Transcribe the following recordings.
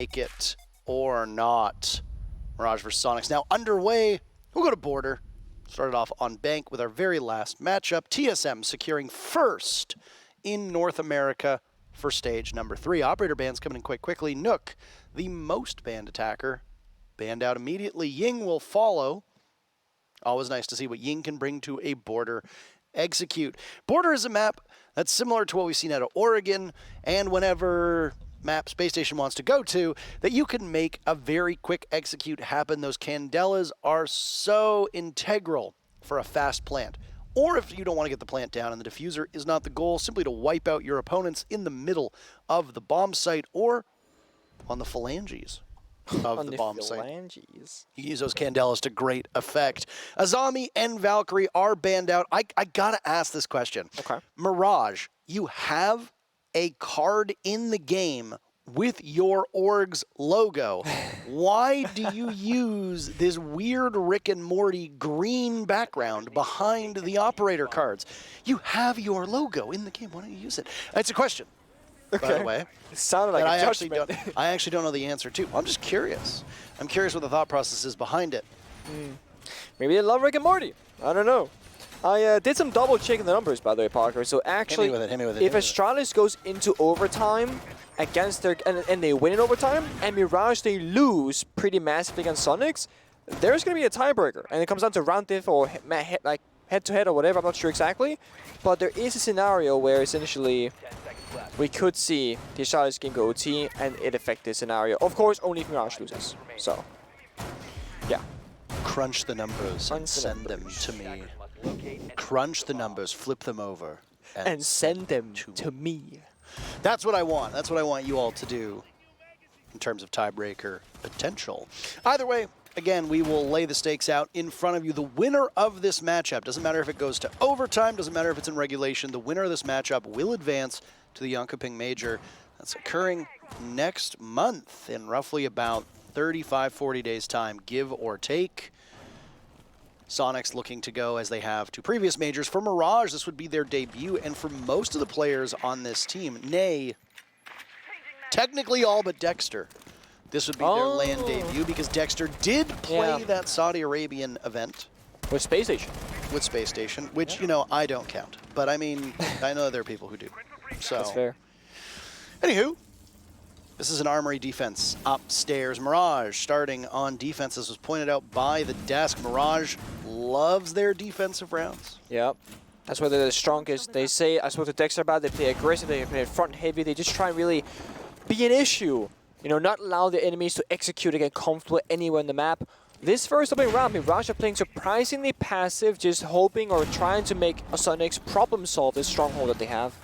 make it or not. Mirage vs Soniqs now underway. We'll go to border. Started off on bank with our very last matchup. TSM securing first in North America for stage number 3. Operator bans coming in quite quickly. Nook, the most banned attacker, banned out immediately. Ying will follow. Always nice to see what Ying can bring to a border execute. Border is a map that's similar to what we've seen out of Oregon, and whenever map Spacestation wants to go to, that you can make a very quick execute happen. Those candelas are so integral for a fast plant. Or if you don't want to get the plant down and the diffuser is not the goal, simply to wipe out your opponents in the middle of the bomb site or on the phalanges of the bomb site. You use those candelas to great effect. Azami and Valkyrie are banned out. I gotta ask this question. Okay. Mirage, you have a card in the game with your org's logo. Why do you use this weird Rick and Morty green background behind the operator cards? You have your logo in the game. Why don't you use it? It's a question, by the way. It sounded like a judgment. I actually don't know the answer to. I'm just curious. I'm curious what the thought process is behind it. Maybe they love Rick and Morty. I don't know. I did some double checking the numbers, by the way, Parker. So actually, hit me with it, if Astralis goes into overtime against their and they win in overtime, and Mirage they lose pretty massively against Soniqs, there's going to be a tiebreaker, and it comes down to round diff or like head-to-head or whatever. I'm not sure exactly, but there is a scenario where essentially we could see the Astralis game go OT, and it affect this scenario. Of course, only if Mirage loses. So, yeah. Crunch the numbers and send them to me. Crunch the numbers, flip them over, and send them to me. That's what I want. That's what I want you all to do in terms of tiebreaker potential. Either way, again, we will lay the stakes out in front of you. The winner of this matchup, doesn't matter if it goes to overtime, doesn't matter if it's in regulation, the winner of this matchup will advance to the Yonkaping Major. That's occurring next month in roughly about 35, 40 days' time, give or take. Soniqs looking to go as they have to previous majors. For Mirage, this would be their debut, and for most of the players on this team, nay, technically all but Dexter, this would be their LAN debut because Dexter did play that Saudi Arabian event. With Spacestation. With Spacestation, which, you know, I don't count. But I mean, I know there are people who do. So, that's fair. Anywho, this is an Armory defense upstairs. Mirage starting on defense. This was pointed out by the desk. Mirage loves their defensive rounds. Yep. That's where they're the strongest. They say, I spoke to Dexter about it, they play aggressive, they play front heavy, they just try and really be an issue. You know, not allow the enemies to execute and get comfortable anywhere in the map. This first opening round, Mirage are playing surprisingly passive, just hoping or trying to make a Soniqs problem solve this stronghold that they have.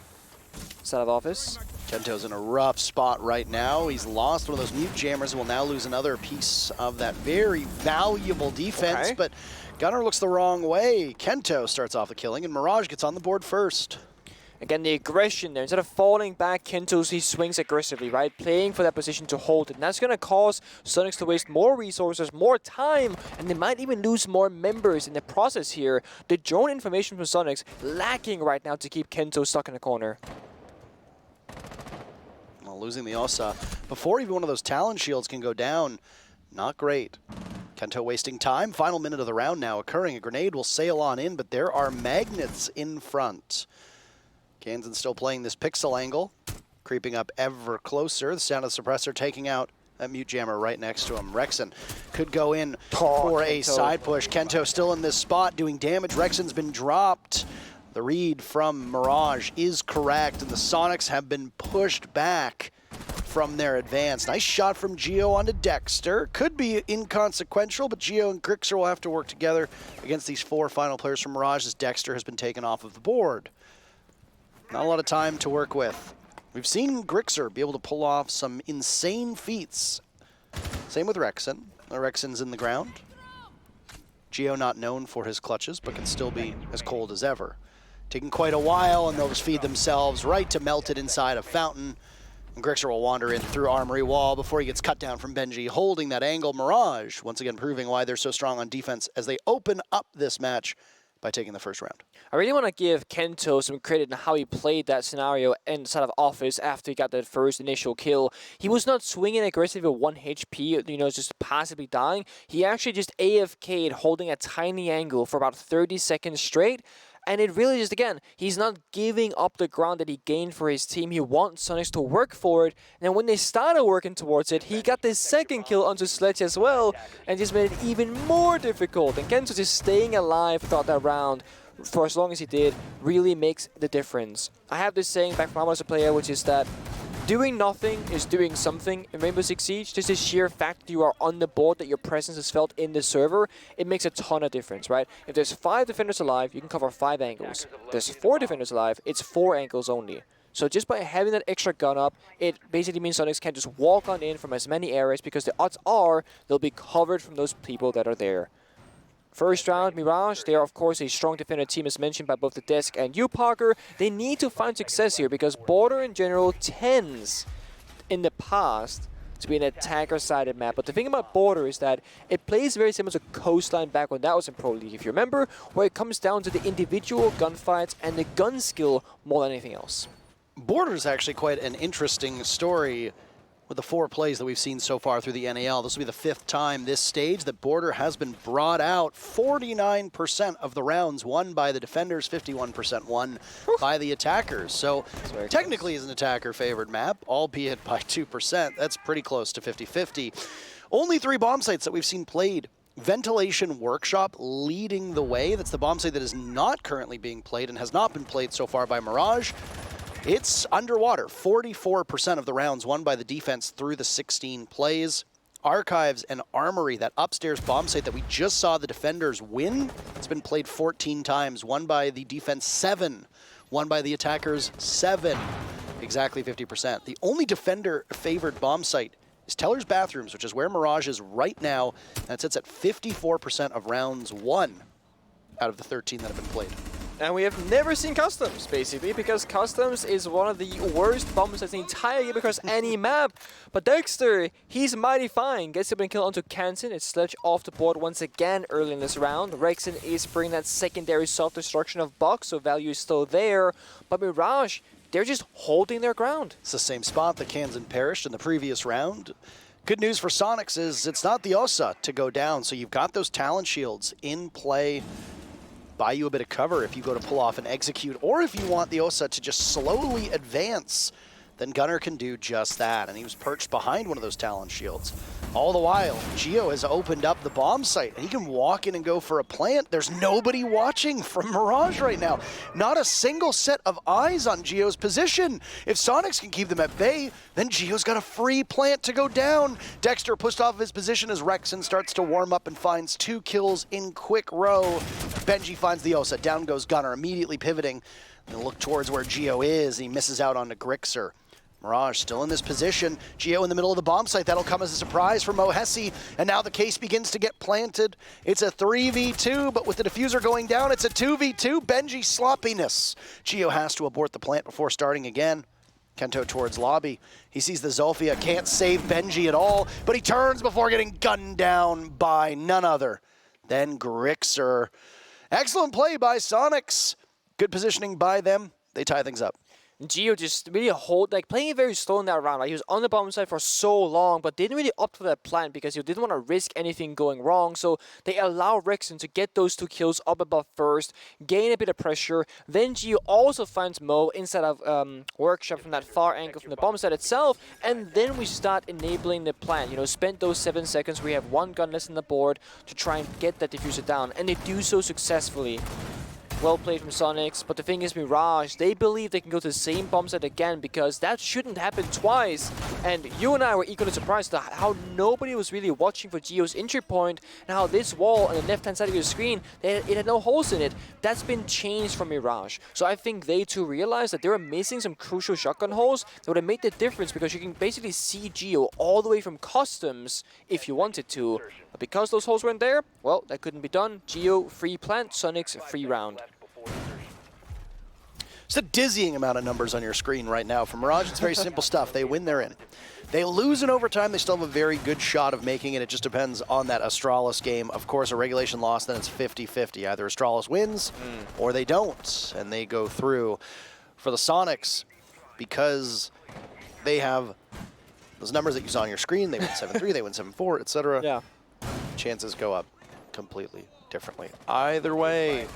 Set of office. Kento's in a rough spot right now. He's lost one of those mute jammers and will now lose another piece of that very valuable defense, but Gunner looks the wrong way. Kento starts off the killing and Mirage gets on the board first. Again, the aggression there. Instead of falling back, Kento, he swings aggressively, right? Playing for that position to hold it. And that's going to cause Soniqs to waste more resources, more time, and they might even lose more members in the process here. The drone information from Soniqs lacking right now to keep Kento stuck in the corner. Well, losing the Osa before even one of those Talon shields can go down, not great. Kento wasting time. Final minute of the round now occurring. A grenade will sail on in, but there are magnets in front. Kansan still playing this pixel angle, creeping up ever closer. The sound of the suppressor taking out that mute jammer right next to him. Rexon could go in for a side push. Kento still in this spot doing damage. Rexon's been dropped. The read from Mirage is correct, and the Soniqs have been pushed back from their advance. Nice shot from Geo onto Dexter. Could be inconsequential, but Geo and Grixer will have to work together against these 4 final players from Mirage as Dexter has been taken off of the board. Not a lot of time to work with. We've seen Grixer be able to pull off some insane feats. Same with Rexon. Rexon's in the ground. Geo not known for his clutches, but can still be as cold as ever. Taking quite a while, and they'll just feed themselves right to Melted inside a fountain. And Grixer will wander in through Armory Wall before he gets cut down from Benji, holding that angle. Mirage, once again proving why they're so strong on defense as they open up this match by taking the first round. I really want to give Kento some credit on how he played that scenario inside of office after he got that first initial kill. He was not swinging aggressive at 1 HP, you know, just passively dying. He actually just AFK'd holding a tiny angle for about 30 seconds straight. And it really just, again, he's not giving up the ground that he gained for his team. He wants Soniqs to work for it. And when they started working towards it, he got the second kill onto Sledge as well. And just made it even more difficult. And Kento just staying alive throughout that round for as long as he did really makes the difference. I have this saying back from when I was a player, which is that doing nothing is doing something in Rainbow Six Siege. Just the sheer fact that you are on the board, that your presence is felt in the server, it makes a ton of difference, right? If there's 5 defenders alive, you can cover 5 angles. If there's 4 defenders alive, it's 4 angles only. So just by having that extra gun up, it basically means Soniqs can just walk on in from as many areas because the odds are they'll be covered from those people that are there. First round, Mirage, they are of course a strong defender team as mentioned by both the Desk and you, Parker. They need to find success here because Border in general tends in the past to be an attacker-sided map. But the thing about Border is that it plays very similar to Coastline back when that was in Pro League, if you remember, where it comes down to the individual gunfights and the gun skill more than anything else. Border is actually quite an interesting story with the 4 plays that we've seen so far through the NAL. This will be the 5th time this stage that Border has been brought out. 49% of the rounds won by the defenders, 51% won by the attackers. So technically is an attacker-favored map, albeit by 2%. That's pretty close to 50-50. Only 3 bomb sites that we've seen played. Ventilation Workshop leading the way. That's the bomb site that is not currently being played and has not been played so far by Mirage. It's underwater. 44% of the rounds won by the defense through the 16 plays. Archives and Armory, that upstairs bomb site that we just saw the defenders win, it's been played 14 times. Won by the defense 7. Won by the attackers 7. Exactly 50%. The only defender-favored bomb site is Teller's Bathrooms, which is where Mirage is right now. And it sits at 54% of rounds won out of the 13 that have been played. And we have never seen Customs, basically, because Customs is one of the worst bomb sites in the entire game across any map. But Dexter, he's mighty fine. Gets a kill onto Canton. It's Sledge off the board once again early in this round. Rexon is bringing that secondary self-destruction of Box, so value is still there. But Mirage, they're just holding their ground. It's the same spot that Kansan perished in the previous round. Good news for Soniqs is it's not the OSA to go down, so you've got those talent shields in play. Buy you a bit of cover if you go to pull off and execute, or if you want the OSA to just slowly advance, then Gunnar can do just that. And he was perched behind one of those talent shields. All the while, Geo has opened up the bomb site, and he can walk in and go for a plant. There's nobody watching from Mirage right now. Not a single set of eyes on Geo's position. If Soniqs can keep them at bay, then Geo's got a free plant to go down. Dexter pushed off of his position as Rexon starts to warm up and finds 2 kills in quick row. Benji finds the OSA. Down goes Gunnar, immediately pivoting. And look towards where Geo is. He misses out onto Grixer. Mirage still in this position. Geo in the middle of the bomb site. That'll come as a surprise for Mohesi. And now the case begins to get planted. It's a 3v2, but with the diffuser going down, it's a 2v2. Benji sloppiness. Geo has to abort the plant before starting again. Kento towards lobby. He sees the Zolfia. Can't save Benji at all, but he turns before getting gunned down by none other than Grixer. Excellent play by Soniqs. Good positioning by them. They tie things up. Geo just really playing it very slow in that round. Like, he was on the bomb side for so long, but didn't really opt for that plan because he didn't want to risk anything going wrong. So they allow Rexon to get those 2 kills up above first, gain a bit of pressure. Then Geo also finds Mo inside of Workshop from that far angle from the bomb side itself, and then we start enabling the plan. You know, spend those 7 seconds. We have 1 gun less on the board to try and get that diffuser down, and they do so successfully. Well played from Soniqs, but the thing is Mirage, they believe they can go to the same bomb site again because that shouldn't happen twice. And you and I were equally surprised at how nobody was really watching for Geo's entry point and how this wall on the left-hand side of your screen, it had no holes in it. That's been changed from Mirage. So I think they too realized that they were missing some crucial shotgun holes that would have made the difference because you can basically see Geo all the way from Customs if you wanted to. But because those holes weren't there, well, that couldn't be done. Geo, free plant, Soniqs, free round. It's a dizzying amount of numbers on your screen right now. For Mirage, it's very simple stuff. They win, they're in. They lose in overtime, they still have a very good shot of making it. It just depends on that Astralis game. Of course, a regulation loss, then it's 50-50. Either Astralis wins or they don't, and they go through. For the Soniqs, because they have those numbers that you saw on your screen, they win 7-3, they win 7-4, etc. Yeah. Chances go up completely differently. Either way,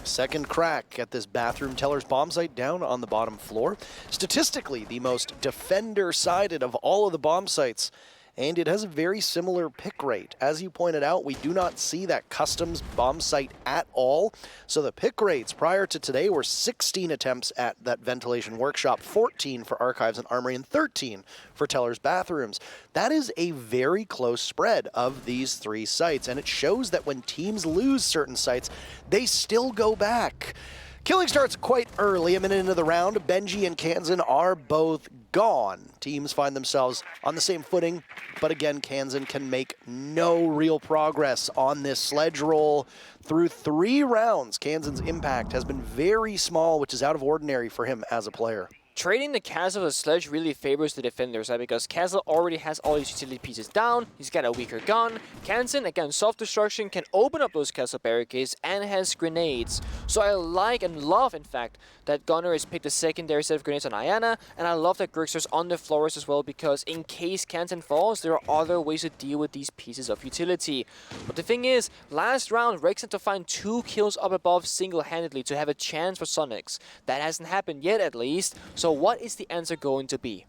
second crack at this bathroom teller's bomb site down on the bottom floor. Statistically, the most defender-sided of all of the bomb sites, and it has a very similar pick rate. As you pointed out, we do not see that customs bomb site at all. So the pick rates prior to today were 16 attempts at that ventilation workshop, 14 for archives and armory, and 13 for teller's bathrooms. That is a very close spread of these three sites, and it shows that when teams lose certain sites, they still go back. Killing starts quite early, a minute into the round. Benji and Kansan are both gone. Teams find themselves on the same footing, but again, Kansan can make no real progress on this sledge roll. Through 3 rounds, Kansan's impact has been very small, which is out of ordinary for him as a player. Trading the castle with sledge really favors the defenders, right? Because castle already has all his utility pieces down, he's got a weaker gun. Kansan, again, self-destruction, can open up those castle barricades and has grenades. So I like and love, in fact, that Gunner has picked a secondary set of grenades on Ayana, and I love that Grixer's on the floors as well, because in case Kansan falls, there are other ways to deal with these pieces of utility. But the thing is, last round, Rex had to find 2 kills up above single-handedly to have a chance for Soniqs. That hasn't happened yet, at least. So what is the answer going to be?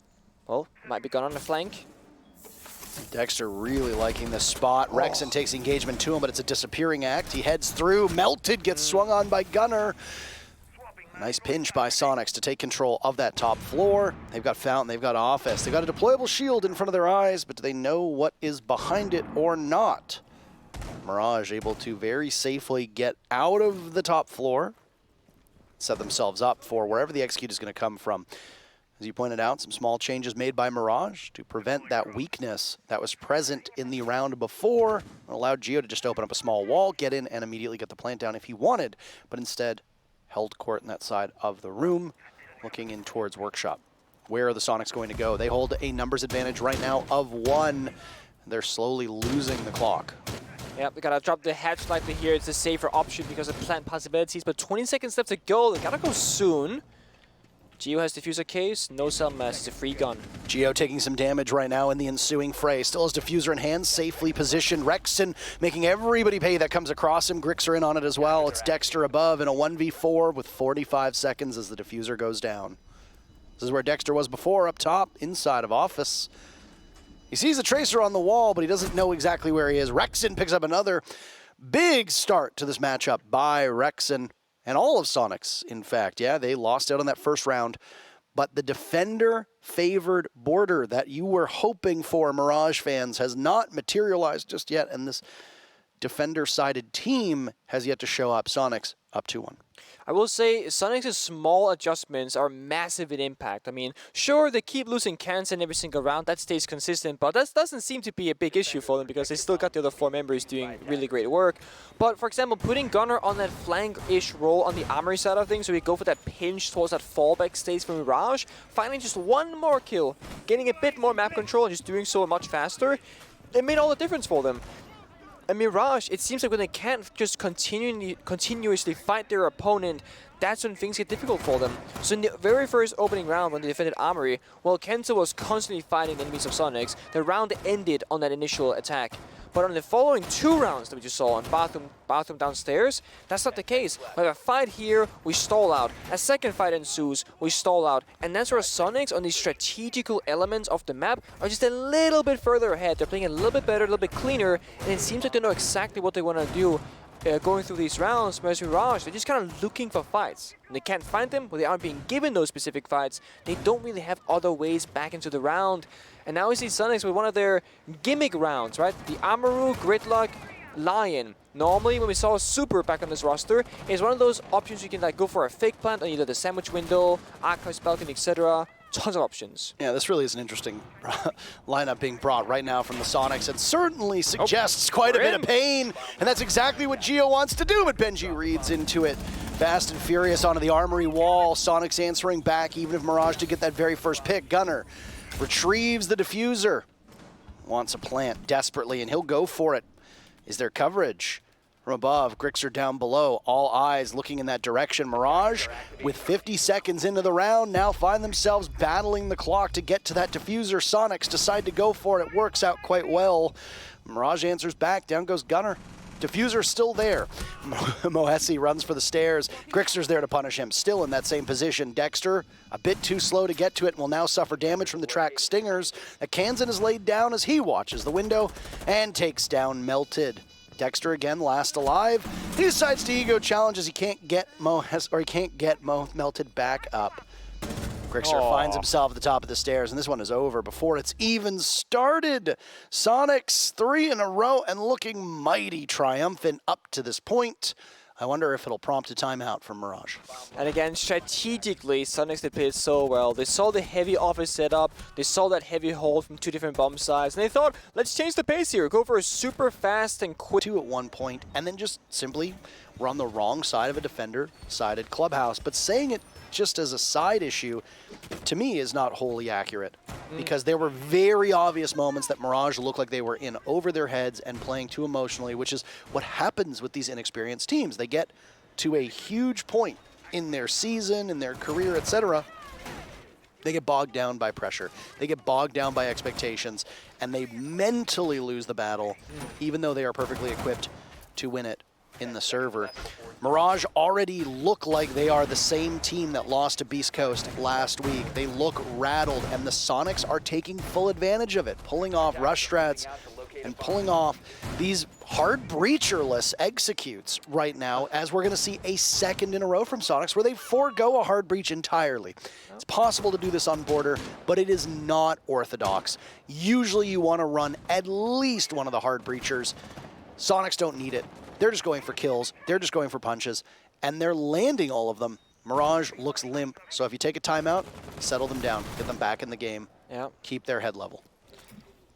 Well, might be Gunner on the flank. Dexter really liking this spot. Rexon takes engagement to him, but it's a disappearing act. He heads through, melted, gets swung on by Gunner. Nice pinch by Soniqs to take control of that top floor. They've got Fountain, they've got Office, they've got a deployable shield in front of their eyes, but do they know what is behind it or not? Mirage able to very safely get out of the top floor, set themselves up for wherever the execute is going to come from. As you pointed out, some small changes made by Mirage to prevent that weakness that was present in the round before. It allowed Geo to just open up a small wall, get in, and immediately get the plant down if he wanted, but instead held court in that side of the room, looking in towards Workshop. Where are the Soniqs going to go? They hold a numbers advantage right now of 1. They're slowly losing the clock. Yep, they gotta drop the hatch slightly here. It's a safer option because of plant possibilities, but 20 seconds left to go. They gotta go soon. Geo has diffuser case, no cell mass, it's a free gun. Geo taking some damage right now in the ensuing fray. Still has diffuser in hand, safely positioned. Rexon making everybody pay that comes across him. Grixer in on it as well. It's Dexter above in a 1v4 with 45 seconds as the diffuser goes down. This is where Dexter was before, up top, inside of Office. He sees the Tracer on the wall, but he doesn't know exactly where he is. Rexon picks up another big start to this matchup by Rexon. And all of Soniqs, in fact. Yeah, they lost out on that first round. But the defender-favored border that you were hoping for, Mirage fans, has not materialized just yet. And this defender-sided team has yet to show up. Soniqs up 2-1. I will say Soniqs' small adjustments are massive in impact. I mean, sure, they keep losing Kansan every single round. That stays consistent, but that doesn't seem to be a big issue for them because they still got the other 4 members doing really great work. But, for example, putting Gunner on that flank-ish role on the armory side of things, so we go for that pinch towards that fallback stage from Mirage, finding just 1 more kill, getting a bit more map control and just doing so much faster, it made all the difference for them. And Mirage, it seems like when they can't just continuously fight their opponent, that's when things get difficult for them. So in the very first opening round when they defended Armory, while Kenta was constantly fighting the enemies of Soniqs, the round ended on that initial attack. But on the following 2 rounds that we just saw on bathroom downstairs, that's not the case. We have a fight here, we stall out. A second fight ensues, we stall out. And that's where Soniqs on these strategical elements of the map are just a little bit further ahead. They're playing a little bit better, a little bit cleaner, and it seems like they know exactly what they want to do going through these rounds. Whereas Mirage, they're just kind of looking for fights. When they can't find them, or they aren't being given those specific fights, they don't really have other ways back into the round. And now we see Soniqs with one of their gimmick rounds, right? The Amaru, Gridlock, Lion. Normally, when we saw a Super back on this roster, it's one of those options you can like go for a fake plant on either the sandwich window, Archives balcony, etc. Tons of options. Yeah, this really is an interesting lineup being brought right now from the Soniqs. It certainly suggests quite a bit of pain, and that's exactly what Geo wants to do, but Benji reads into it. Fast and furious onto the armory wall. Soniqs answering back, even if Mirage did get that very first pick. Gunner retrieves the diffuser. Wants a plant desperately, and he'll go for it. Is there coverage? From above, Grixer down below, all eyes looking in that direction. Mirage, with 50 seconds into the round, now find themselves battling the clock to get to that diffuser. Soniqs decide to go for it. It works out quite well. Mirage answers back. Down goes Gunner. Diffuser's still there. Mohesi runs for the stairs. Grixer's there to punish him. Still in that same position. Dexter, a bit too slow to get to it, and will now suffer damage from the track stingers. A Kansan is laid down as he watches the window and takes down Melted. Dexter again, last alive. He decides to ego challenge as he can't get Melted back up. Grixer finds himself at the top of the stairs, and this one is over before it's even started. Soniqs 3 in a row and looking mighty triumphant up to this point. I wonder if it'll prompt a timeout from Mirage. And again, strategically, Soniqs, they played so well. They saw the heavy office setup, they saw that heavy hold from 2 different bomb sides, and they thought, let's change the pace here, go for a super fast and quick. 2 at one point, and then just simply, we're on the wrong side of a defender-sided clubhouse. But saying it just as a side issue, to me, is not wholly accurate. Because there were very obvious moments that Mirage looked like they were in over their heads and playing too emotionally, which is what happens with these inexperienced teams. They get to a huge point in their season, in their career, etc. They get bogged down by pressure. They get bogged down by expectations, and they mentally lose the battle, even though they are perfectly equipped to win it in the server. Mirage already look like they are the same team that lost to Beast Coast last week. They look rattled, and the Soniqs are taking full advantage of it, pulling off rush strats and pulling off these hard breacherless executes right now, as we're going to see a second in a row from Soniqs where they forego a hard breach entirely. It's possible to do this on border, but it is not orthodox. Usually you want to run at least one of the hard breachers. Soniqs don't need it. They're just going for kills, they're just going for punches, and they're landing all of them. Mirage looks limp, so if you take a timeout, settle them down, get them back in the game, keep their head level.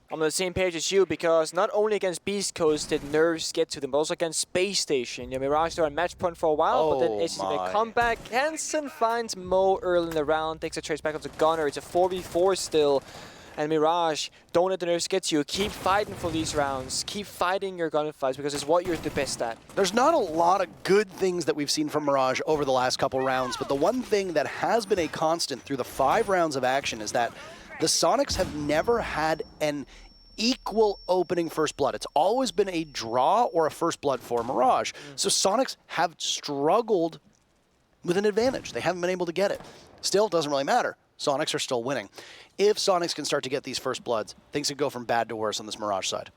I'm on the same page as you, because not only against Beast Coast did nerves get to them, but also against Space Station. You know, Mirage, they're on match point for a while, but then XSET make a comeback. Kansan finds Mo early in the round, takes a trace back onto Gunner. It's a 4v4 still. And Mirage, don't let the nerves get to you. Keep fighting for these rounds. Keep fighting your gunfights, because it's what you're the best at. There's not a lot of good things that we've seen from Mirage over the last couple rounds, but the one thing that has been a constant through the 5 rounds of action is that the Soniqs have never had an equal opening first blood. It's always been a draw or a first blood for Mirage. So Soniqs have struggled with an advantage. They haven't been able to get it. Still, it doesn't really matter. Soniqs are still winning. If Soniqs can start to get these first bloods, things could go from bad to worse on this Mirage side.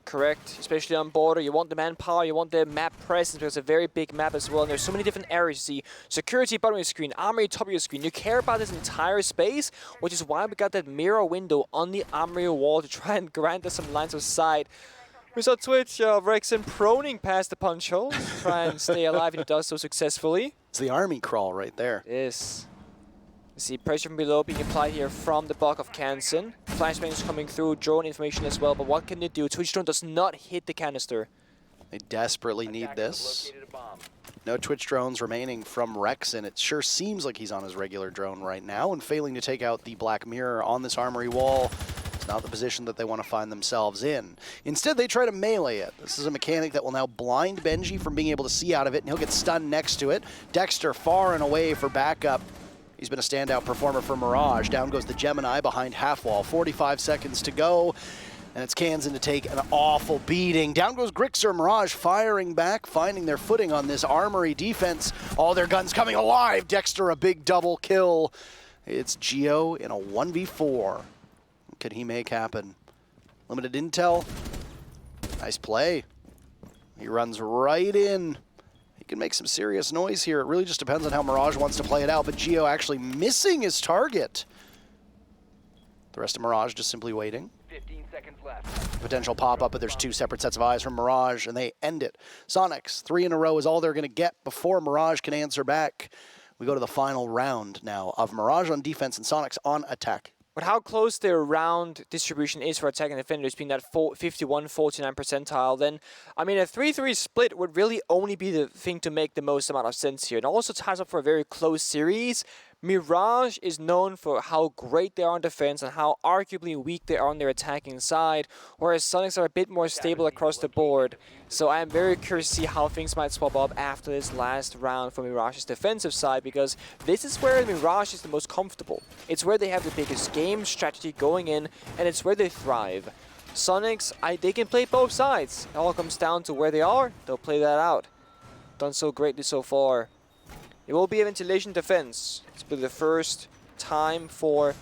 Correct, especially on border. You want the manpower, you want the map presence, because it's a very big map as well. And there's so many different areas. You see security bottom of your screen, armory top of your screen. You care about this entire space, which is why we got that mirror window on the armory wall to try and grant us some lines of sight. We saw Twitch, Rexen proning past the punch hole, try and stay alive, and he does so successfully. It's the army crawl right there. It is. You see pressure from below being applied here from the block of Kansan. Flashbang is coming through, drone information as well, but what can they do? Twitch drone does not hit the canister. They desperately need this. No Twitch drones remaining from Rexen. It sure seems like he's on his regular drone right now, and failing to take out the Black Mirror on this armory wall. It's not the position that they want to find themselves in. Instead, they try to melee it. This is a mechanic that will now blind Benji from being able to see out of it, and he'll get stunned next to it. Dexter far and away for backup. He's been a standout performer for Mirage. Down goes the Gemini behind half wall. 45 seconds to go, and it's Kansan to take an awful beating. Down goes Grixer. Mirage firing back, finding their footing on this armory defense. All their guns coming alive. Dexter, a big double kill. It's Geo in a 1v4. What could he make happen? Limited intel. Nice play. He runs right in. He can make some serious noise here. It really just depends on how Mirage wants to play it out, but Geo actually missing his target. The rest of Mirage just simply waiting. 15 seconds left. Potential pop-up, but there's 2 separate sets of eyes from Mirage, and they end it. Soniqs, 3 in a row is all they're going to get before Mirage can answer back. We go to the final round now of Mirage on defense and Soniqs on attack. But how close their round distribution is for attacking defenders, being that 51-49 percentile, then, I mean, a 3-3 split would really only be the thing to make the most amount of sense here. And also ties up for a very close series. Mirage is known for how great they are on defense and how arguably weak they are on their attacking side, whereas Soniqs are a bit more stable across the board. So I am very curious to see how things might swap up after this last round for Mirage's defensive side, because this is where Mirage is the most comfortable. It's where they have the biggest game strategy going in, and it's where they thrive. Soniqs, they can play both sides. It all comes down to where they are. They'll play that out. Done so greatly so far. It will be a ventilation defense. It's been the first time for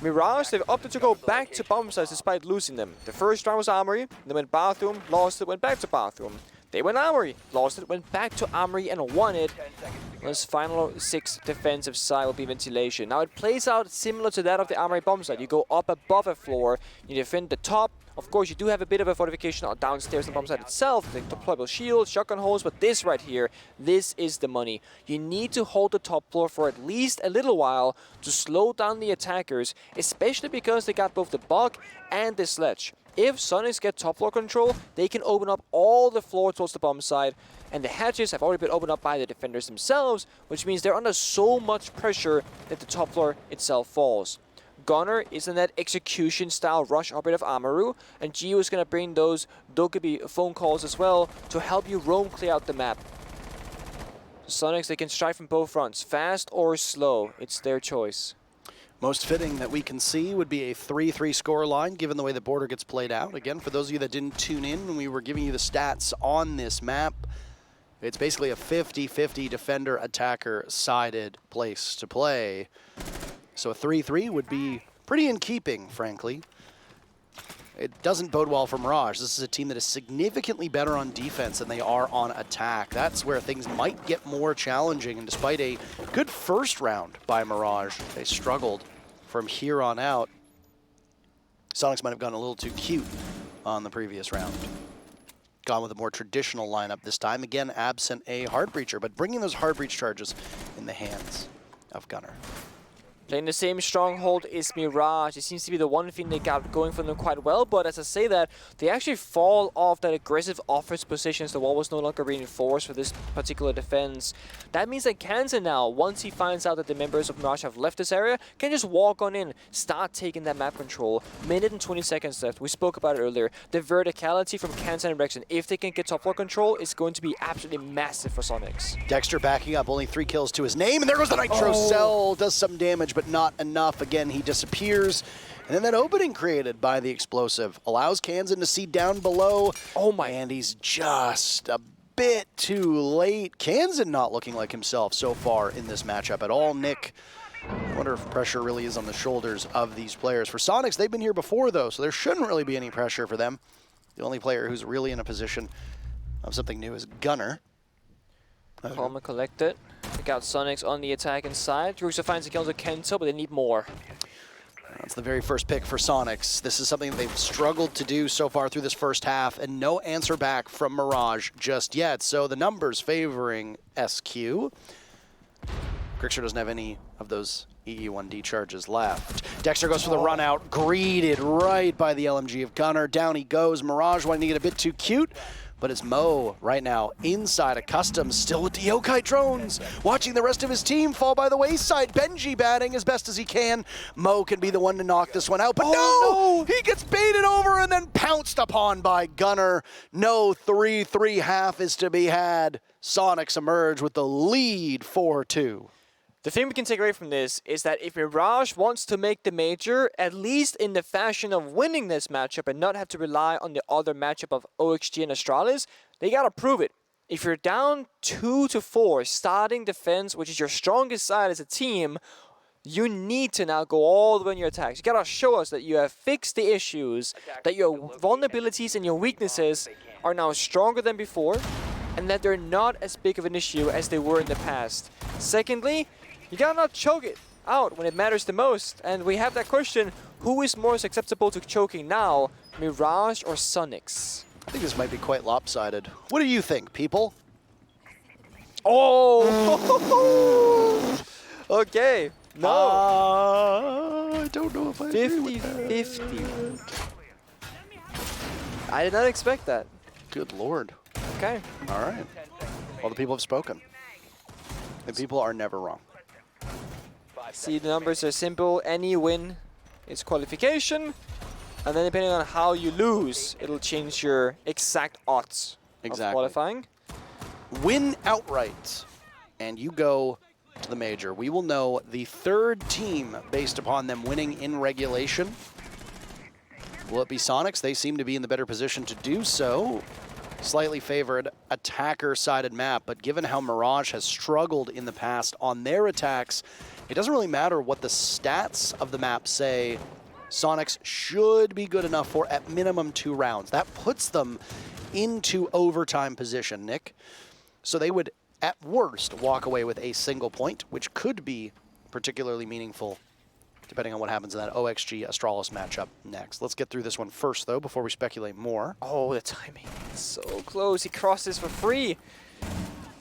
Mirage. They've opted to go back to bomb sites despite losing them. The first round was Armory, they went Bathroom, lost it, went back to Bathroom. They went Armory, lost it, went back to Armory and won it. This final 6 defensive side will be ventilation. Now it plays out similar to that of the Armory bomb site. You go up above a floor, you defend the top. Of course, you do have a bit of a fortification downstairs on the bomb site itself, the deployable shields, shotgun holes, but this right here, this is the money. You need to hold the top floor for at least a little while to slow down the attackers, especially because they got both the bug and the sledge. If Soniqs get top floor control, they can open up all the floor towards the bomb side, and the hatches have already been opened up by the defenders themselves, which means they're under so much pressure that the top floor itself falls. Gunner is in that execution style rush operative Amaru, and Gio is going to bring those Dokkaebi phone calls as well to help you roam clear out the map. Soniqs, they can strike from both fronts, fast or slow. It's their choice. Most fitting that we can see would be a 3-3 score line, given the way the border gets played out. Again, for those of you that didn't tune in when we were giving you the stats on this map, it's basically a 50-50 defender-attacker sided place to play. So a 3-3 would be pretty in keeping, frankly. It doesn't bode well for Mirage. This is a team that is significantly better on defense than they are on attack. That's where things might get more challenging, and despite a good first round by Mirage, they struggled from here on out. Soniqs might have gone a little too cute on the previous round. Gone with a more traditional lineup this time. Again, absent a hard breacher, but bringing those hard breach charges in the hands of Gunner. Playing the same stronghold is Mirage. It seems to be the one thing they got going for them quite well, but as I say that, they actually fall off that aggressive offense position as the wall was no longer reinforced for this particular defense. That means that Kansan now, once he finds out that the members of Mirage have left this area, can just walk on in, start taking that map control. Minute and 20 seconds left. We spoke about it earlier. The verticality from Kansan and Rexon, if they can get top floor control, is going to be absolutely massive for Soniqs. Dexter backing up, only 3 kills to his name, and there goes the Nitro Cell, does some damage, but not enough. Again, he disappears. And then that opening created by the explosive allows Kansan to see down below. Oh my, and he's just a bit too late. Kansan not looking like himself so far in this matchup at all, Nick. I wonder if pressure really is on the shoulders of these players. For Soniqs, they've been here before though, so there shouldn't really be any pressure for them. The only player who's really in a position of something new is Gunner. Calm and collected. Take out Soniqs on the attacking side. Druxa finds the kills with Kento, but they need more. That's the very first pick for Soniqs. This is something that they've struggled to do so far through this first half, and no answer back from Mirage just yet. So the numbers favoring SQ. Grixer doesn't have any of those EE1D charges left. Dexter goes for the run out, greeted right by the LMG of Gunner. Down he goes. Mirage wanting to get a bit too cute, but it's Mo right now inside a custom, still with the Yokai drones, watching the rest of his team fall by the wayside. Benji batting as best as he can. Mo can be the one to knock this one out, but no! He gets baited over and then pounced upon by Gunner. No 3-3 half is to be had. Soniqs emerge with the lead 4-2. The thing we can take away from this is that if Mirage wants to make the major, at least in the fashion of winning this matchup and not have to rely on the other matchup of OXG and Astralis, they gotta prove it. If you're down 2-4 starting defense, which is your strongest side as a team, you need to now go all the way in your attacks. You gotta show us that you have fixed the issues, that your vulnerabilities and your weaknesses are now stronger than before, and that they're not as big of an issue as they were in the past. Secondly, you gotta not choke it out when it matters the most. And we have that question, who is more susceptible to choking now, Mirage or Soniqs? I think this might be quite lopsided. What do you think, people? Oh! Okay. No. I don't know if I agree with that. 50-50. I did not expect that. Good lord. Okay. All right. Well, the people have spoken. The people are never wrong. See, the numbers are simple. Any win is qualification. And then depending on how you lose, it'll change your exact odds of qualifying. Win outright, and you go to the major. We will know the third team based upon them winning in regulation. Will it be Soniqs? They seem to be in the better position to do so. Slightly favored attacker-sided map, but given how Mirage has struggled in the past on their attacks, it doesn't really matter what the stats of the map say. Soniqs should be good enough for at minimum 2 rounds. That puts them into overtime position, Nick. So they would, at worst, walk away with a single point, which could be particularly meaningful depending on what happens in that OXG Astralis matchup next. Let's get through this one first, though, before we speculate more. Oh, the timing. So close. He crosses for free.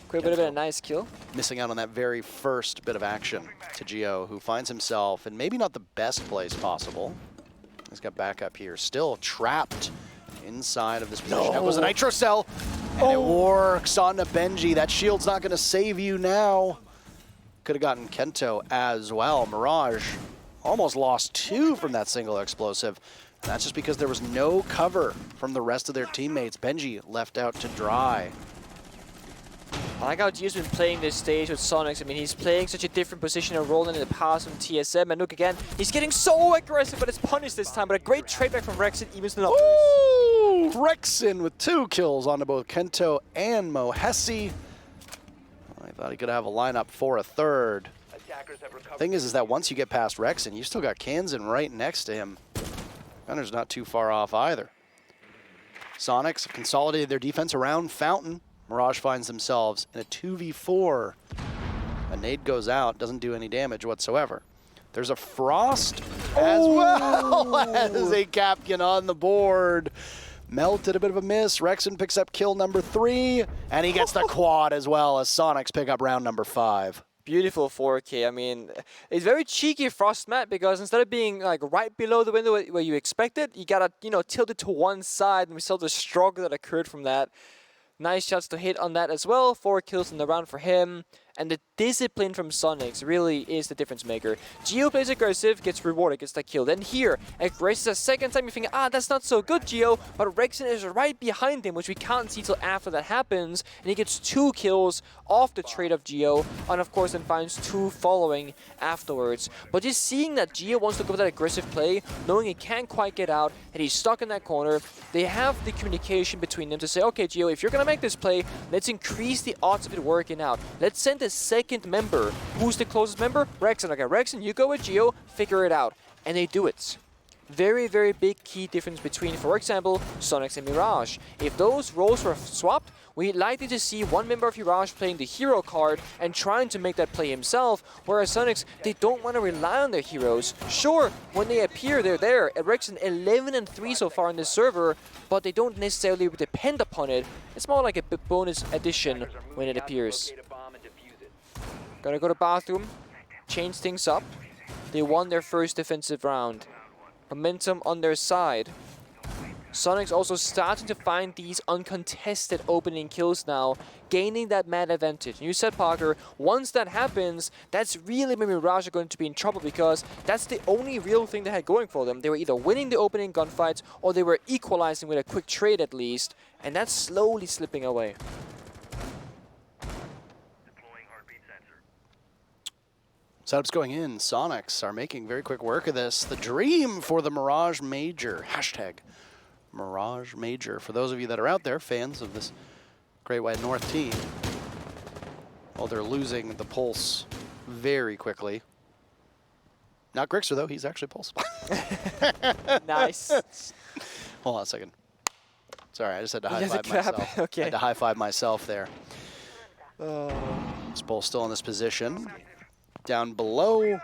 Quick bit of a nice kill. Missing out on that very first bit of action to Gio, who finds himself in maybe not the best place possible. He's got backup here. Still trapped inside of this position. That was a nitro cell, and it works on the Benji. That shield's not going to save you now. Could have gotten Kento as well. Mirage almost lost 2 from that single explosive. And that's just because there was no cover from the rest of their teammates. Benji left out to dry. I like how Gio's been playing this stage with Soniqs. I mean, he's playing such a different position and role than in the past from TSM. And look again, he's getting so aggressive, but it's punished this time. But a great trade back from Rexon, evens the numbers. Ooh, Rexon with 2 kills onto both Kento and Mohesi. I thought he could have a lineup for a third. Thing is that once you get past Rexon, you still got Kansan right next to him. Gunner's not too far off either. Soniqs have consolidated their defense around Fountain. Mirage finds themselves in a 2v4. A nade goes out, doesn't do any damage whatsoever. There's a Frost as well as a Capcan on the board. Melted a bit of a miss. Rexon picks up kill number 3, and he gets the quad as well as Soniqs pick up round number 5. Beautiful 4K. I mean, it's very cheeky Frost Matt because instead of being like right below the window where you expect it, you gotta, tilt it to one side, and we saw the struggle that occurred from that. Nice shots to hit on that as well. 4 kills in the round for him. And the discipline from Soniqs really is the difference maker. Gio plays aggressive, gets rewarded, gets that kill. Then here, aggressive a second time, you think, that's not so good, Gio. But Rexon is right behind him, which we can't see till after that happens. And he gets 2 kills off the trade of Gio. And of course, then finds 2 following afterwards. But just seeing that Gio wants to go with that aggressive play, knowing he can't quite get out, and he's stuck in that corner, they have the communication between them to say, okay, Gio, if you're going to make this play, let's increase the odds of it working out. Let's send the second member. Who's the closest member? Rexon. Okay, Rexon, you go with Gio, figure it out. And they do it. Very, very big key difference between, for example, Soniqs and Mirage. If those roles were swapped, we'd likely to see one member of Mirage playing the hero card and trying to make that play himself, whereas Soniqs, they don't want to rely on their heroes. Sure, when they appear, they're there. At Rexon, 11-3 so far on this server, but they don't necessarily depend upon it. It's more like a bonus addition when it appears. Gonna go to bathroom, change things up. They won their first defensive round. Momentum on their side. Soniqs also starting to find these uncontested opening kills now, gaining that mad advantage. You said, Parker, once that happens, that's really when Mirage are going to be in trouble because that's the only real thing they had going for them. They were either winning the opening gunfights or they were equalizing with a quick trade at least, and that's slowly slipping away. Setups going in. Soniqs are making very quick work of this. The dream for the Mirage Major. Hashtag Mirage Major. For those of you that are out there, fans of this Great White North team. Well, they're losing the pulse very quickly. Not Grixer, though. He's actually pulse. Nice. Hold on a second. Sorry, I just had to high-five myself. Okay. I had to high-five myself there. This pulse still in this position. Down below,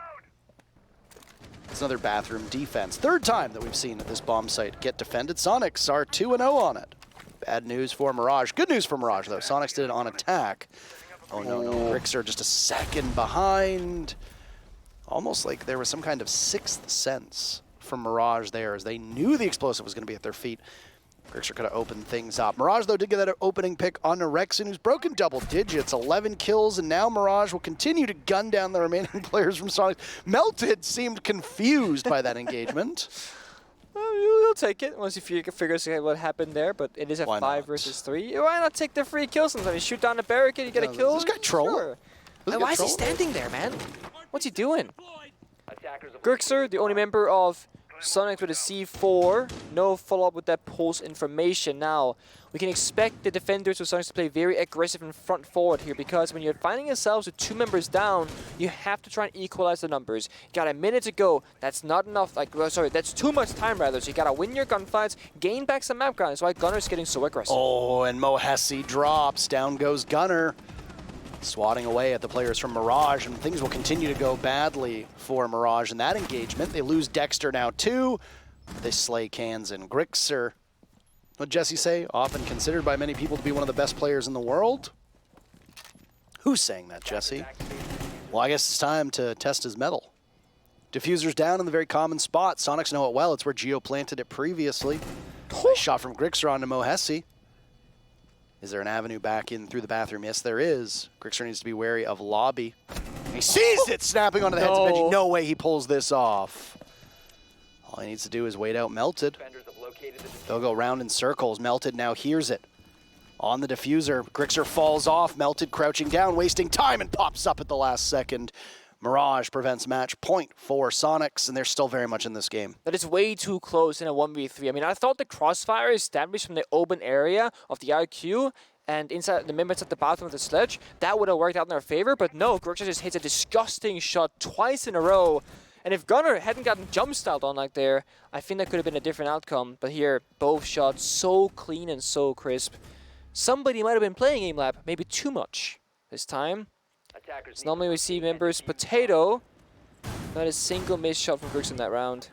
it's another bathroom defense. Third time that we've seen this bomb site get defended. Soniqs are 2-0 on it. Bad news for Mirage. Good news for Mirage, though. Soniqs did it on attack. Oh, no. Grixer just a second behind. almost like there was some kind of sixth sense from Mirage there, as they knew the explosive was going to be at their feet. Grixer could have opened things up. Mirage, though, did get that opening pick on Rexen, who's broken double digits, 11 kills, and now Mirage will continue to gun down the remaining players from Sonic. Melted seemed confused by that engagement. You'll take it once you figure out what happened there, but it is a 5 versus 3. Why not take the free kill sometimes? You shoot down the barricade, you get a kill. This guy troll. Sure. Why is he standing there, man? What's he doing? Grixer, the only member of Soniqs with a C4, no follow-up with that pulse information. Now, we can expect the defenders of Soniqs to play very aggressive and front forward here, because when you're finding yourselves with 2 members down, you have to try and equalize the numbers. You got a minute to go. That's not enough, that's too much time rather, so you gotta win your gunfights, gain back some map ground. That's why Gunner's getting so aggressive. Oh, and Mohesi drops. Down goes Gunner, swatting away at the players from Mirage, and things will continue to go badly for Mirage in that engagement. They lose Dexter now too. They slay Cans and Grixer. What Jesse say? Often considered by many people to be one of the best players in the world. Who's saying that, Jesse? Well, I guess it's time to test his mettle. Diffuser's down in the very common spot. Soniqs know it well. It's where Geo planted it previously. Nice shot from Grixer onto Mohesi. Is there an avenue back in through the bathroom? Yes, there is. Grixer needs to be wary of lobby. He sees it snapping onto the heads of Benji. No way he pulls this off. All he needs to do is wait out Melted. They'll go round in circles. Melted now hears it. On the diffuser, Grixer falls off. Melted crouching down, wasting time, and pops up at the last second. Mirage prevents match point for Soniqs, and they're still very much in this game. That is way too close in a 1v3. I mean, I thought the crossfire established from the open area of the IQ and inside the members at the bottom of the sledge, that would have worked out in their favor, but no, Grixer just hits a disgusting shot twice in a row. And if Gunner hadn't gotten jump-styled on like there, I think that could have been a different outcome. But here, both shots so clean and so crisp. Somebody might have been playing Aim Lab, maybe too much this time. So normally we see members Potato, not a single missed shot from Grixer in that round.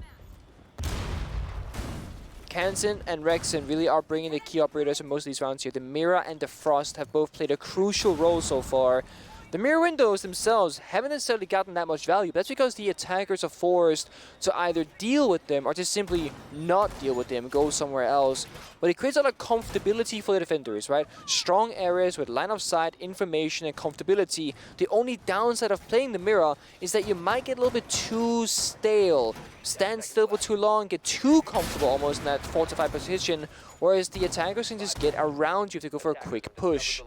Kansen and Rexen really are bringing the key operators in most of these rounds here. The Mira and the Frost have both played a crucial role so far. The mirror windows themselves haven't necessarily gotten that much value, but that's because the attackers are forced to either deal with them or to simply not deal with them, go somewhere else. But it creates a lot of comfortability for the defenders, right? Strong areas with line of sight, information, and comfortability. The only downside of playing the mirror is that you might get a little bit too stale, stand still for too long, get too comfortable almost in that fortified position, whereas the attackers can just get around you to go for a quick push.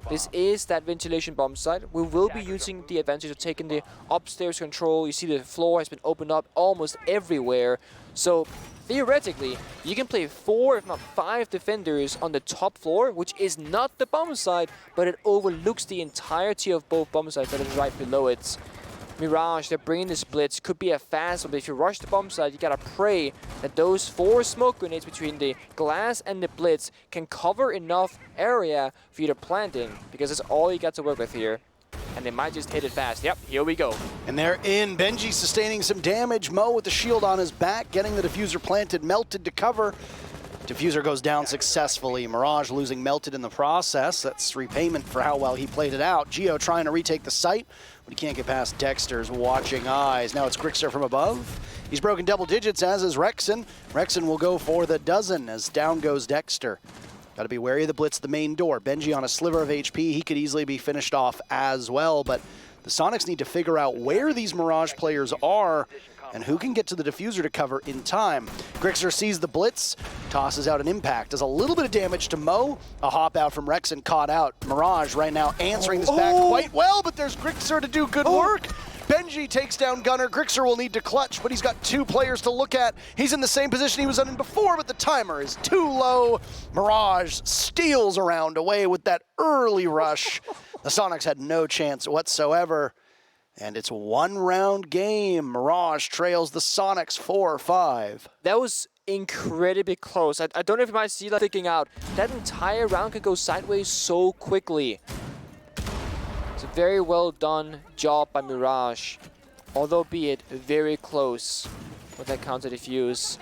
This is that ventilation bomb site. We will be using the advantage of taking the upstairs control. You see the floor has been opened up almost everywhere. So theoretically, you can play 4 if not 5 defenders on the top floor, which is not the bomb site, but it overlooks the entirety of both bomb sites that is right below it. Mirage, they're bringing this blitz, could be a fast one, but if you rush the bomb site, you gotta pray that those 4 smoke grenades between the glass and the blitz can cover enough area for you to plant in, because that's all you got to work with here. And they might just hit it fast. Yep, here we go. And they're in. Benji sustaining some damage. Mo with the shield on his back, getting the diffuser planted, Melted to cover. Diffuser goes down successfully. Mirage losing Melted in the process. That's repayment for how well he played it out. Geo trying to retake the site, but he can't get past Dexter's watching eyes. Now it's Grixer from above. He's broken double digits, as is Rexen. Rexen will go for the dozen as down goes Dexter. Got to be wary of the blitz at the main door. Benji on a sliver of HP. He could easily be finished off as well, but the Soniqs need to figure out where these Mirage players are and who can get to the diffuser to cover in time. Grixer sees the blitz, tosses out an impact, does a little bit of damage to Mo. A hop out from Rexen caught out. Mirage right now answering this back quite well, but there's Grixer to do good work. Benji takes down Gunner. Grixer will need to clutch, but he's got 2 players to look at. He's in the same position he was in before, but the timer is too low. Mirage steals around away with that early rush. The Soniqs had no chance whatsoever. And it's a 1-round game. Mirage trails the Soniqs 4-5. That was incredibly close. I don't know if you might see that sticking out. That entire round could go sideways so quickly. It's a very well done job by Mirage, although be it very close with that counter diffuse.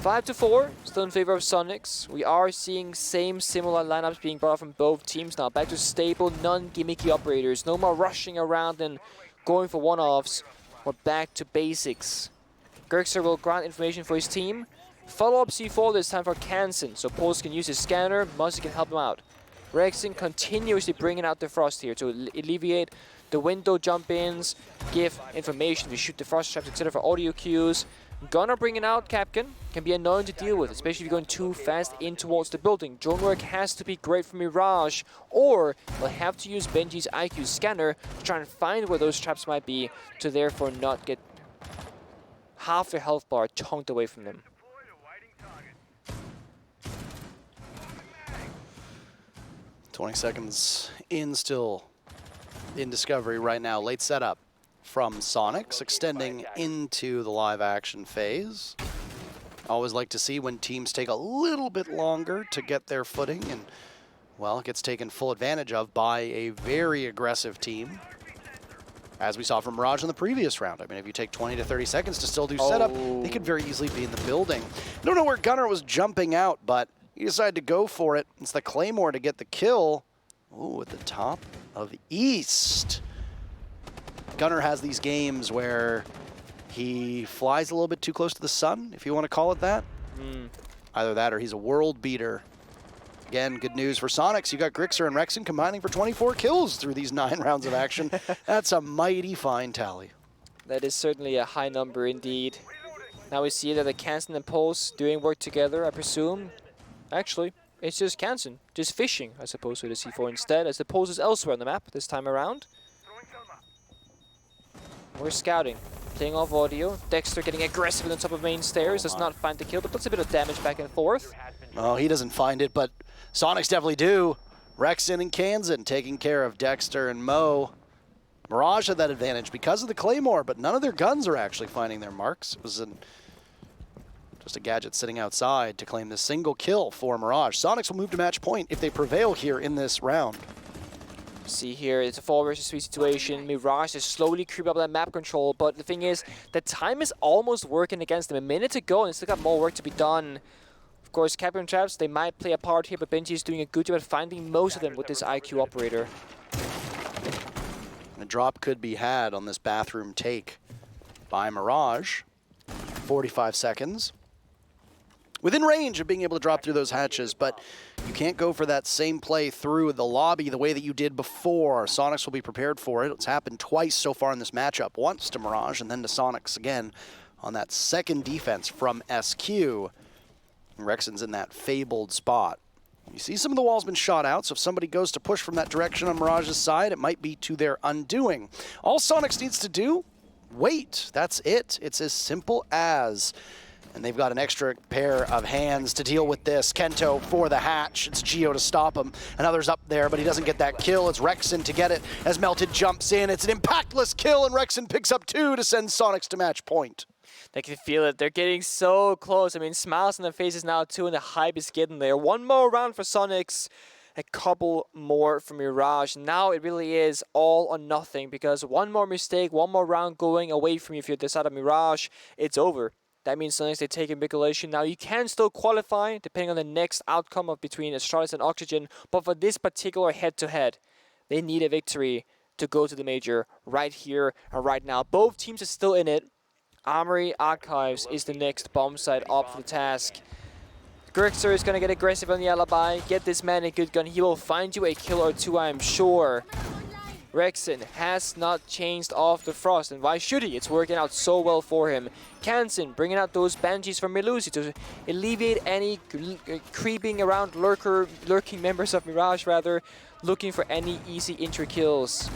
5-4, still in favor of Soniqs. We are seeing similar lineups being brought up from both teams now. Back to stable, non-gimmicky operators. No more rushing around and going for one-offs. We're back to basics. XSET will grant information for his team. Follow up C4 this time for Kansen, so Pulse can use his scanner, Muzzy can help him out. Rexon continuously bringing out the Frost here to alleviate the window jump-ins, give information to shoot the Frost traps, etc. for audio cues. Gunnar bringing out Capcan can be annoying to deal with, especially if you're going too fast in towards the building. Drone work has to be great for Mirage, or they'll have to use Benji's IQ scanner to try and find where those traps might be, to therefore not get half their health bar chunked away from them. 20 seconds in, still in discovery right now. Late setup from Soniqs, extending into the live action phase. Always like to see when teams take a little bit longer to get their footing, and, well, it gets taken full advantage of by a very aggressive team, as we saw from Mirage in the previous round. I mean, if you take 20 to 30 seconds to still do setup, they could very easily be in the building. I don't know where Gunnar was jumping out, but he decided to go for it. It's the Claymore to get the kill. Ooh, at the top of East. Gunnar has these games where he flies a little bit too close to the sun, if you want to call it that. Either that or he's a world beater. Again, good news for Soniqs. You got XSET and Rexon combining for 24 kills through these 9 rounds of action. That's a mighty fine tally. That is certainly a high number indeed. Now we see that the Kansen and Pulse doing work together, I presume. Actually, it's just Kansen, just fishing, I suppose, with the C4 instead, as the Pulse is elsewhere on the map this time around. We're scouting, playing off audio. Dexter getting aggressive on the top of main stairs, does not find the kill, but puts a bit of damage back and forth. Oh, he doesn't find it, but Soniqs definitely do. Rexon and Kansen taking care of Dexter and Mo. Mirage had that advantage because of the Claymore, but none of their guns are actually finding their marks. It was just a gadget sitting outside to claim the single kill for Mirage. Soniqs will move to match point if they prevail here in this round. See here, it's a 4 versus 3 situation. Mirage is slowly creeping up that map control, but the thing is, the time is almost working against them. A minute to go and still got more work to be done. Of course, Captain Traps, they might play a part here, but Benji is doing a good job at finding most of them with this IQ operator. A drop could be had on this bathroom take by Mirage. 45 seconds. Within range of being able to drop through those hatches, but you can't go for that same play through the lobby the way that you did before. Soniqs will be prepared for it. It's happened twice so far in this matchup. Once to Mirage and then to Soniqs again on that second defense from SQ. Rexon's in that fabled spot. You see some of the walls been shot out, so if somebody goes to push from that direction on Mirage's side, it might be to their undoing. All Soniqs needs to do, wait. That's it. It's as simple as. And they've got an extra pair of hands to deal with this. Kento for the hatch. It's Geo to stop him. Another's up there, but he doesn't get that kill. It's Rexon to get it as Melted jumps in. It's an impactless kill, and Rexon picks up 2 to send Soniqs to match point. They can feel it. They're getting so close. I mean, smiles on their faces now too, and the hype is getting there. One more round for Soniqs. A couple more for Mirage. Now it really is all or nothing, because one more mistake, one more round going away from you if you're this side of Mirage, it's over. That means Soniqs, they take Immaculation. Now you can still qualify depending on the next outcome of between Astralis and Oxygen, but for this particular head-to-head, they need a victory to go to the major right here and right now. Both teams are still in it. Armory Archives is the next bomb site up for the task. XSET is going to get aggressive on the alibi. Get this man a good gun. He will find you a kill or 2, I am sure. Rexon has not changed off the Frost, and why should he? It's working out so well for him. Kansen bringing out those Banshees from Melusi to alleviate any creeping around lurking members of Mirage, rather, looking for any easy entry kills.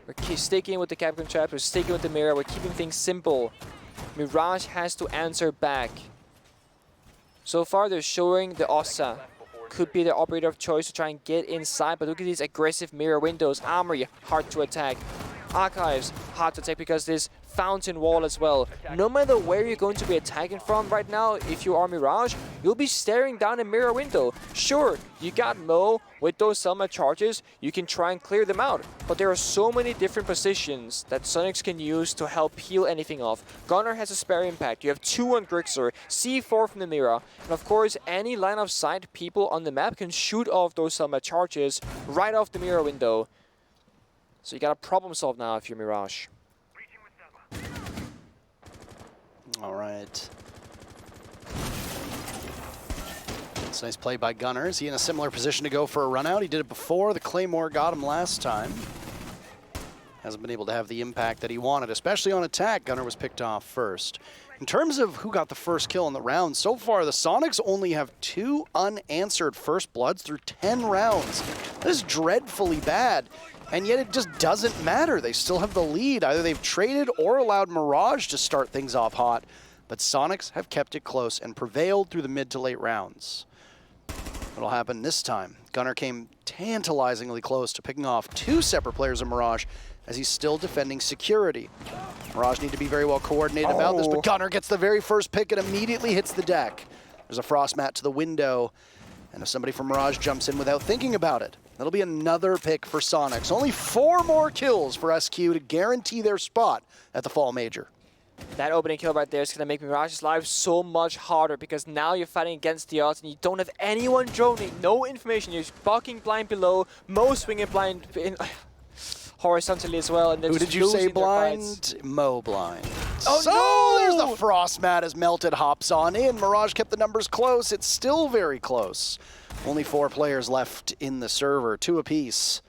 We're sticking with the Captain Trap, we're sticking with the Mirror, we're keeping things simple. Mirage has to answer back. So far they're showing the Ossa could be the operator of choice to try and get inside, but look at these aggressive mirror windows. Armory, hard to attack. Archives, hard to attack because this fountain wall as well. No matter where you're going to be attacking from right now, if you are Mirage, you'll be staring down a mirror window. Sure, you got Mo with those Selma charges, you can try and clear them out, but there are so many different positions that Soniqs can use to help peel anything off. Gunnar has a spare impact, you have 2 on XSET, C4 from the mirror, and of course any line of sight people on the map can shoot off those Selma charges right off the mirror window. So you got a problem solved now if you're Mirage. All right. It's a nice play by Gunnar. Is he in a similar position to go for a run out? He did it before. The Claymore got him last time. Hasn't been able to have the impact that he wanted, especially on attack. Gunnar was picked off first. In terms of who got the first kill in the round, so far the Soniqs only have 2 unanswered first bloods through 10 rounds. That is dreadfully bad, and yet it just doesn't matter. They still have the lead. Either they've traded or allowed Mirage to start things off hot, but Soniqs have kept it close and prevailed through the mid to late rounds. What'll happen this time? Gunnar came tantalizingly close to picking off 2 separate players of Mirage as he's still defending security. Mirage need to be very well coordinated about this, but Gunnar gets the very first pick and immediately hits the deck. There's a frost mat to the window, and if somebody from Mirage jumps in without thinking about it, that'll be another pick for Soniqs. Only 4 more kills for SQ to guarantee their spot at the Fall Major. That opening kill right there is going to make Mirage's life so much harder because now you're fighting against the odds and you don't have anyone droning, no information. You're bucking blind below, Mo swinging blind horizontally as well. And who did you say blind? Mo blind. Oh so no! There's the frost mat as Melted hops on in. Mirage kept the numbers close. It's still very close. Only 4 players left in the server, 2 apiece.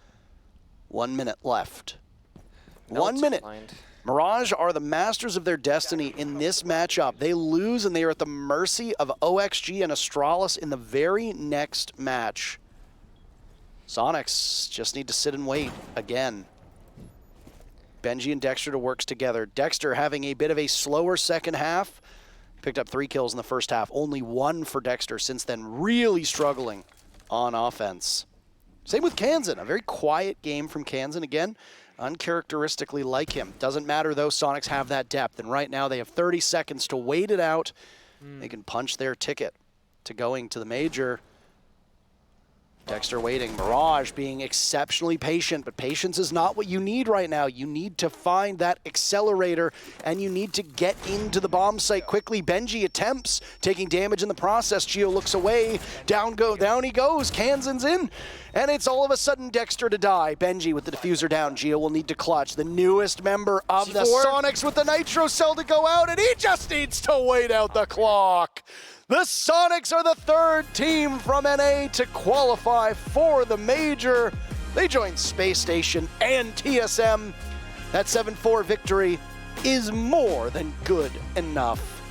1 minute left. 1 minute. Blind. Mirage are the masters of their destiny in this matchup. They lose and they are at the mercy of OXG and Astralis in the very next match. Soniqs just need to sit and wait again. Benji and Dexter to work together. Dexter having a bit of a slower second half. Picked up 3 kills in the first half. Only 1 for Dexter since then. Really struggling on offense. Same with Kansan. A very quiet game from Kansan again. Uncharacteristically like him. Doesn't matter though, Soniqs have that depth, and right now they have 30 seconds to wait it out. They can punch their ticket to going to the major. Dexter waiting, Mirage being exceptionally patient, but patience is not what you need right now. You need to find that accelerator, and you need to get into the bomb site quickly. Benji attempts, taking damage in the process. Gio looks away, down he goes, Kansan's in, and it's all of a sudden Dexter to die. Benji with the diffuser down, Gio will need to clutch. The newest member of the Soniqs with the Nitro Cell to go out, and he just needs to wait out the clock. The Soniqs are the 3rd team from NA to qualify for the major. They join Space Station and TSM. That 7-4 victory is more than good enough.